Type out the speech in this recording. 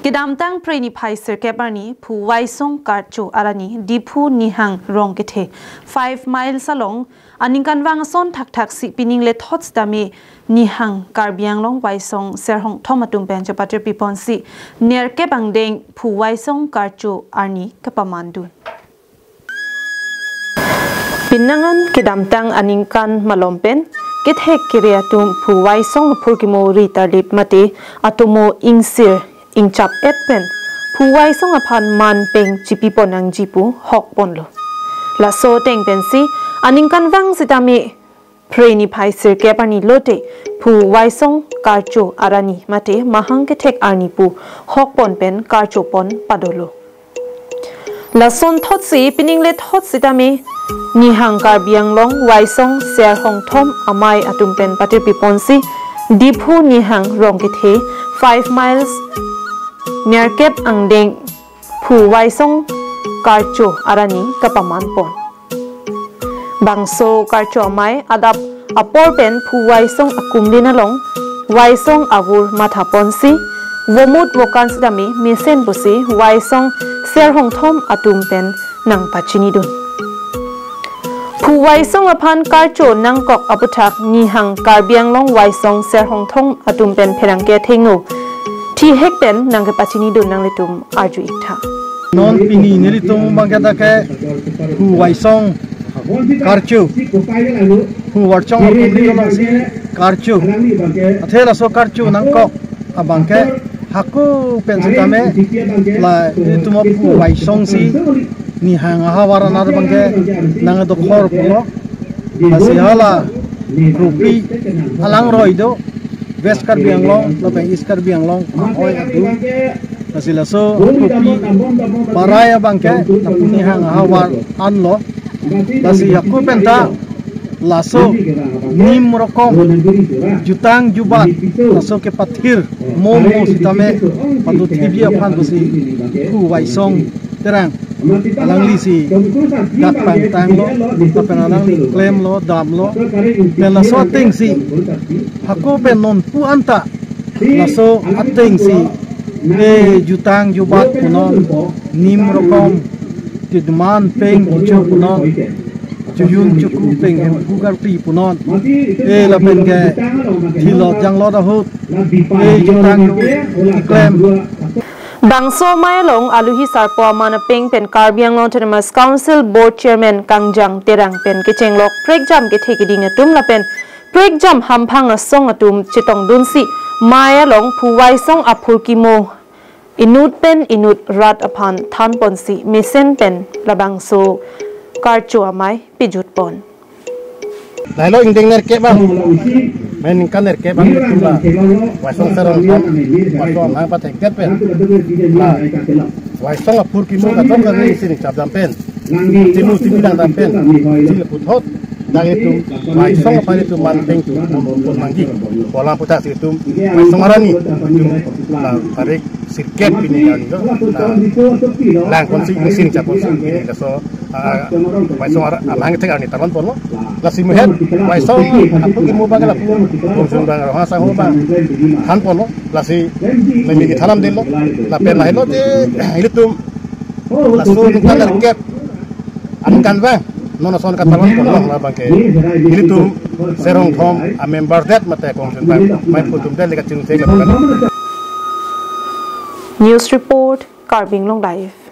กิดามตั้งเพรนิภัยเซอร์เกบานีผู้ไวซงการจูอารานีดีผู้นิหังรองเกเท5 miles along อันนี้กันวางซ้อนทักสิปินิงเลทอดสตามีนิหังการเบียงลงไวซงเซอร์ฮงทอมาตุมเป็นจะปัจจุบันสิเนียร์เกบังเดงผู้ไวซงการจูอานีกับประมาณดุนปินนังกิดามตั้งอันนี้กันมาลมเป็นกิเทกกิริยาตุมผู้ไวซงพูกิโมรีตาลิดมาติอัตุโมอิงเซียอิงจับเอ็ดเป็นผู้ไว้ส่งอภันมันเป็นจีปีปนังจีปูหอกปนโลละโซเต็งเป็นสิอันนี้กันวังสิตามีเพรนิภัยเสือเก็บอันนี้โลเตผู้ไว้ส่งการโจอารานีมาเตมาหังเกเทกอานีปูหอกปนเป็นการโจปนปะโดโลละส่วนทดสีปินิงเลทดสิตามีนิหังการเบียงลงไว้ส่งเสียหงทอมอามายอตุมเป็นปฏิปิปนสิดีผู้นิหังรองเกเท5 milesเนียร์เก็บอังเดงผู้ไวซงการโจอารานีกับประมาณปนบางโซการโจไม้อดับอปอร์เป็นผู้ไวซงอกุมดินลงไวซงอาวูมาถาปนซีวมุดวกันสดามีเส้นบุษีไวซงเสียหงทอมอตุมเป็นนังปัจจินิดุนผู้ไวซงอพันการโจนังกอกอปุทักนิหังการเบียงลงไวซงเสียหงทอมอตุมเป็นเพลังเกเทงูที่เฮกเป็นนังกปัจจินิดุนนังลิตุมอาจุอิกทานอนปีนี้นิลิตุมบางกะตะแกผู้ไวซงการจูผู้วัดจงกุมดิโลซีการจูอเทลาโซการจูนังกอกอบางแกฮักกูเป็นสิตาเมลานิตุมผู้ไวซงซีนี่หางหาวารานาบางแกนังดอกคอร์ปุโลอาศิฮาลารูปีอลังรอยโดWest Karbiang Long, tapi East Karbiang Long, oi atu. Nasila so kopi paraya bangke, tapi ni hang hawar anlo. Nasi aku penta laso nim rokom jutang jubat laso ke pathir momo sitame patu tibi apan busi ku waisong terang. Alang li si dak pang tang lo, tapi alang li claim lo, dam lo, dan laso ting si. Aku penon pu anta laso ating si jutang jubat punon nim rokom tidman peng ijo punon juyun cuku peng bugar pi punon la penge thilo janglo da hut jutang iklemบางโซไม้หลงอาลุฮิสารปอมานะเปงเป็นการเบียงลอนเทนมัสคาวน์ซิลบอร์ดเชอร์แมนกังจังเตรังเป็นกิเจงลอกเพรกจัมกิเทกิดิงตุ้มละเป็นเพรกจัมฮัมพังอะซ่องอะตุ้มจิตองดุนสิไม้หลงผู้ไวซ่องอะพูกิโมอินุดเป็นอินุดรัดอภันทันปนสิมิเซนเป็นละบางโซการจัวไม้ปิจุดปนได้แล้วอิงเดงเนอร์เก็บบ้างแม่นกันเนอร์เก็บบ้างตุ้มละไวซ่องเซรอนทอมไวซ่องหางปะเทกเก็บเป็นไวซ่องอะพูกิโมกะต้องกันนี่สิจับดำเป็นtimu dalam dampen sila puthot dari itu mai song apa itu manteng tu pun manggi pola putat itu mai song arani tarik sirket ini kan lang konsi mesin cap konsi ini so mai song amang tek ani talan pon lo lasi muhet mai song aku ilmu bagala konsun bang ha sa ho bang han pon lo lasi memi thanam din lo la pen la helo je itu lasu kan reket Ankan bang, nona son katawan ko lang labang kay ilitum serong thom a member that mate kongsen bang may putum del ka chinung theg la News report Karbing Long Live